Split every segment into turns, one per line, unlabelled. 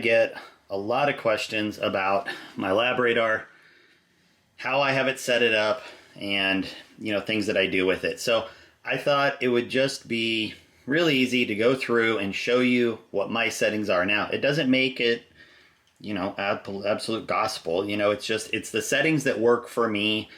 get a lot of questions about my LabRadar, how I have it set it up, and things that I do with it. So I thought it would just be really easy to go through and show you what my settings are. Now, it doesn't make it absolute gospel. It's the settings that work for me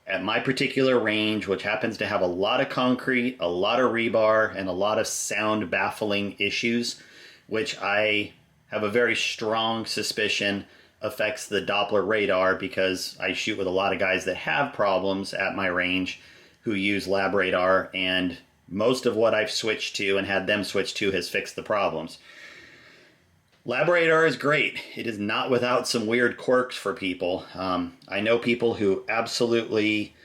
at my particular range, which happens to have a lot of concrete, a lot of rebar, and a lot of sound baffling issues, which I have a very strong suspicion affects the Doppler radar, because I shoot with a lot of guys that have problems at my range who use LabRadar, and most of what I've switched to and had them switch to has fixed the problems. LabRadar is great. It is not without some weird quirks for people. I know people who absolutely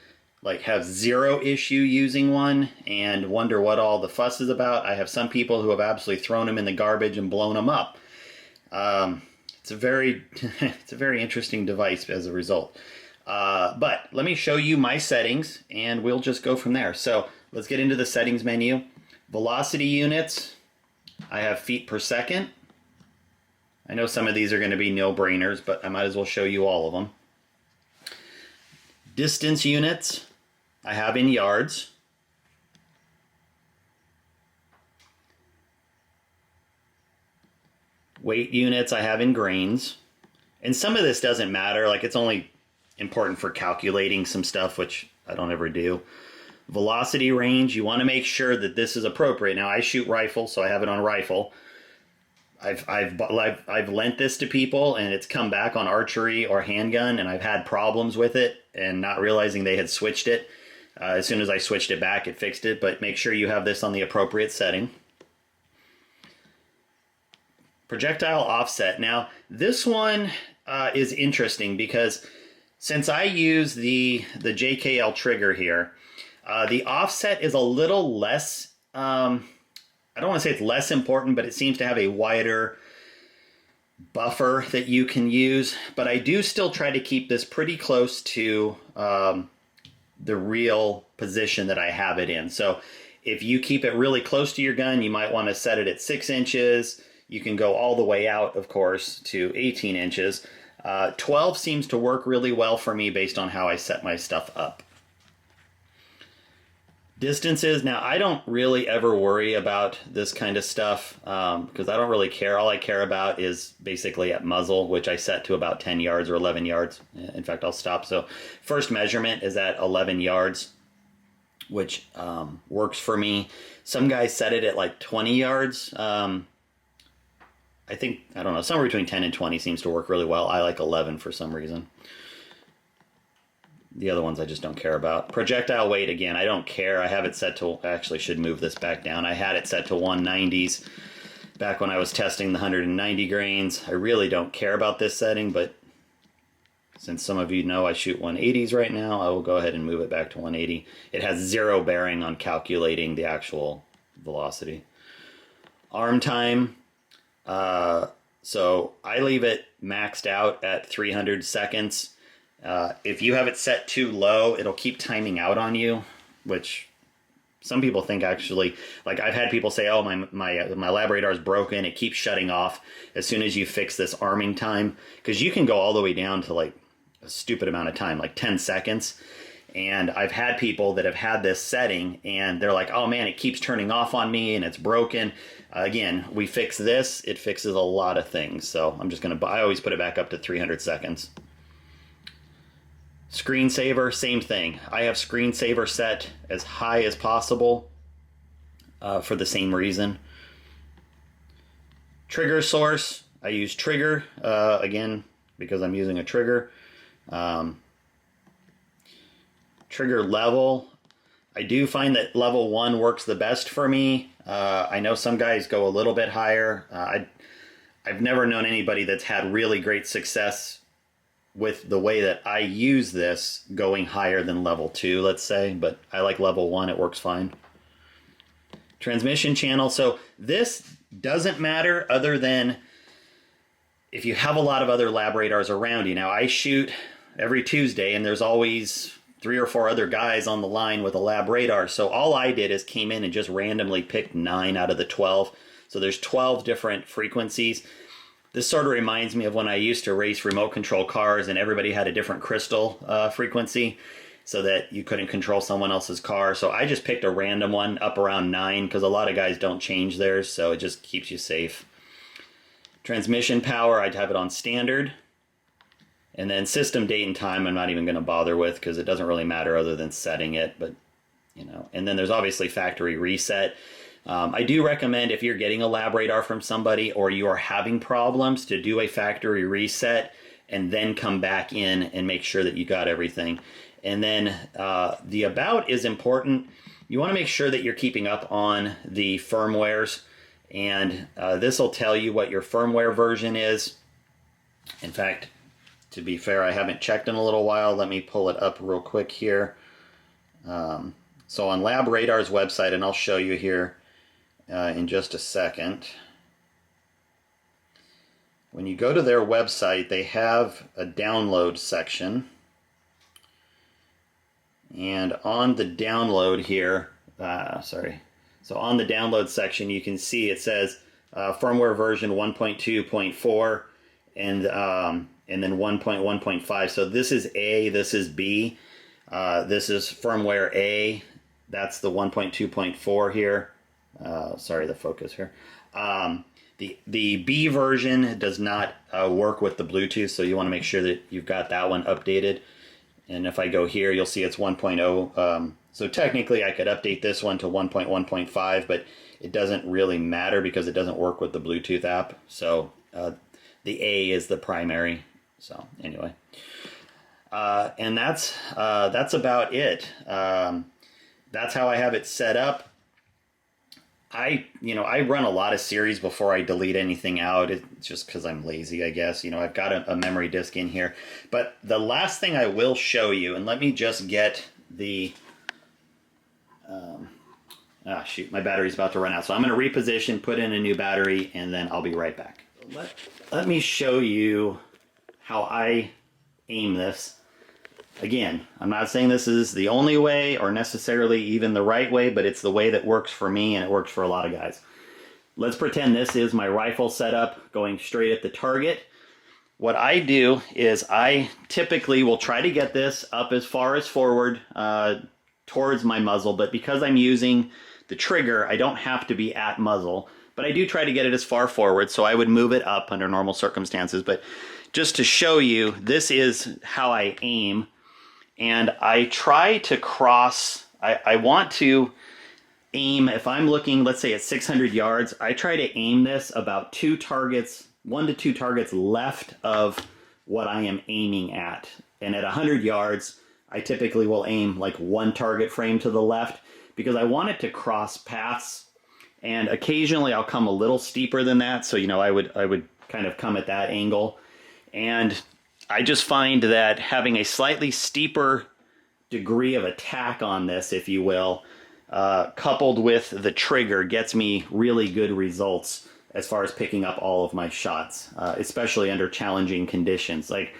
have zero issue using one and wonder what all the fuss is about. I have some people who have absolutely thrown them in the garbage and blown them up. It's a very interesting device as a result. But let me show you my settings and we'll just go from there. So let's get into the settings menu. Velocity units, I have feet per second. I know some of these are going to be no-brainers, but I might as well show you all of them. Distance units, I have in yards. Weight units, I have in grains. And some of this doesn't matter, it's only important for calculating some stuff, which I don't ever do. Velocity range, you want to make sure that this is appropriate. Now, I shoot rifle, so I have it on rifle. I've lent this to people and it's come back on archery or handgun, and I've had problems with it and not realizing they had switched it. As soon as I switched it back, it fixed it, but make sure you have this on the appropriate setting. Projectile offset. Now, this one is interesting because since I use the JKL trigger here, the offset is a little less, I don't want to say it's less important, but it seems to have a wider buffer that you can use. But I do still try to keep this pretty close to the real position that I have it in. So if you keep it really close to your gun, you might want to set it at 6 inches. You can go all the way out, of course, to 18 inches. 12 seems to work really well for me based on how I set my stuff up. Distances, now I don't really ever worry about this kind of stuff because I don't really care. All I care about is basically at muzzle, which I set to about 10 yards or 11 yards. In fact, I'll stop. So first measurement is at 11 yards, which works for me. Some guys set it at 20 yards. I think, I don't know, somewhere between 10 and 20 seems to work really well. I like 11 for some reason. The other ones I just don't care about. Projectile weight, again, I don't care. I have it set to, I actually should move this back down. I had it set to 190s back when I was testing the 190 grains. I really don't care about this setting, but since some of you know I shoot 180s right now, I will go ahead and move it back to 180. It has zero bearing on calculating the actual velocity. Arm time, so I leave it maxed out at 300 seconds. If you have it set too low, it'll keep timing out on you, which some people think actually, I've had people say, oh, my LabRadar is broken. It keeps shutting off as soon as you fix this arming time, because you can go all the way down to a stupid amount of time, 10 seconds. And I've had people that have had this setting and they're like, oh man, it keeps turning off on me and it's broken. Again, we fix this, it fixes a lot of things. So I always put it back up to 300 seconds. Screensaver, same thing. I have screensaver set as high as possible for the same reason. Trigger source, I use trigger, again, because I'm using a trigger. Trigger level, I do find that level 1 works the best for me. I know some guys go a little bit higher. I've never known anybody that's had really great success with the way that I use this going higher than level 2, let's say, but I like level 1, it works fine. Transmission channel, so this doesn't matter other than if you have a lot of other LabRadars around you. Now I shoot every Tuesday and there's always 3 or 4 other guys on the line with a LabRadar, so all I did is came in and just randomly picked 9 out of the 12. So there's 12 different frequencies. This sort of reminds me of when I used to race remote control cars and everybody had a different crystal frequency so that you couldn't control someone else's car. So I just picked a random one up around 9 because a lot of guys don't change theirs, so it just keeps you safe. Transmission power, I'd have it on standard. And then system date and time I'm not even going to bother with because it doesn't really matter other than setting it, but you know. And then there's obviously factory reset. I do recommend if you're getting a LabRadar from somebody or you are having problems to do a factory reset and then come back in and make sure that you got everything. And then the about is important. You want to make sure that you're keeping up on the firmwares, and this will tell you what your firmware version is. In fact, to be fair, I haven't checked in a little while. Let me pull it up real quick here. So on LabRadar's website, and I'll show you here in just a second. When you go to their website, they have a download section. And on the download here, so on the download section, you can see it says firmware version 1.2.4 and then 1.1.5. So this is A, this is B, this is firmware A. That's the 1.2.4 here. Sorry, the focus here. The B version does not work with the Bluetooth, so you want to make sure that you've got that one updated. And if I go here, you'll see it's 1.0. So technically I could update this one to 1.1.5, but it doesn't really matter because it doesn't work with the Bluetooth app. So the A is the primary. So anyway, and that's about it. That's how I have it set up. I run a lot of series before I delete anything out. It's just because I'm lazy, I guess. I've got a memory disk in here. But the last thing I will show you, and let me just get the... shoot, my battery's about to run out. So I'm going to reposition, put in a new battery, and then I'll be right back. Let me show you how I aim this. Again, I'm not saying this is the only way or necessarily even the right way, but it's the way that works for me and it works for a lot of guys. Let's pretend this is my rifle setup going straight at the target. What I do is I typically will try to get this up as far as forward towards my muzzle, but because I'm using the trigger, I don't have to be at muzzle, but I do try to get it as far forward, so I would move it up under normal circumstances. But just to show you, this is how I aim. And I try to cross, I want to aim, if I'm looking, let's say at 600 yards, I try to aim this about 1 to 2 targets left of what I am aiming at. And at 100 yards, I typically will aim like 1 target frame to the left because I want it to cross paths. And occasionally I'll come a little steeper than that. So, I would kind of come at that angle. And I just find that having a slightly steeper degree of attack on this, if you will, coupled with the trigger gets me really good results as far as picking up all of my shots, especially under challenging conditions. Like,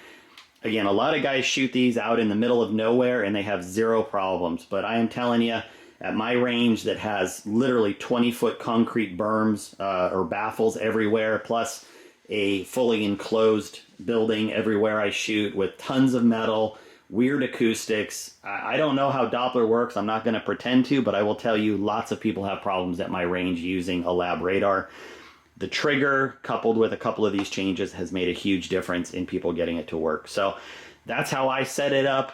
again, a lot of guys shoot these out in the middle of nowhere and they have 0 problems. But I am telling you, at my range that has literally 20-foot concrete berms or baffles everywhere, plus a fully enclosed building everywhere I shoot with tons of metal, weird acoustics. I don't know how Doppler works. I'm not going to pretend to, but I will tell you lots of people have problems at my range using a LabRadar. The trigger, coupled with a couple of these changes, has made a huge difference in people getting it to work. So that's how I set it up.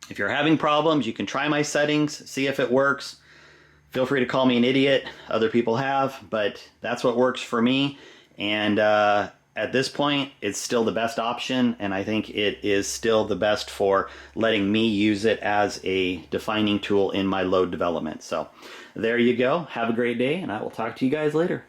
If you're having problems, you can try my settings, see if it works. Feel free to call me an idiot. Other people have, but that's what works for me. And at this point, it's still the best option, and I think it is still the best for letting me use it as a defining tool in my load development. So there you go. Have a great day, and I will talk to you guys later.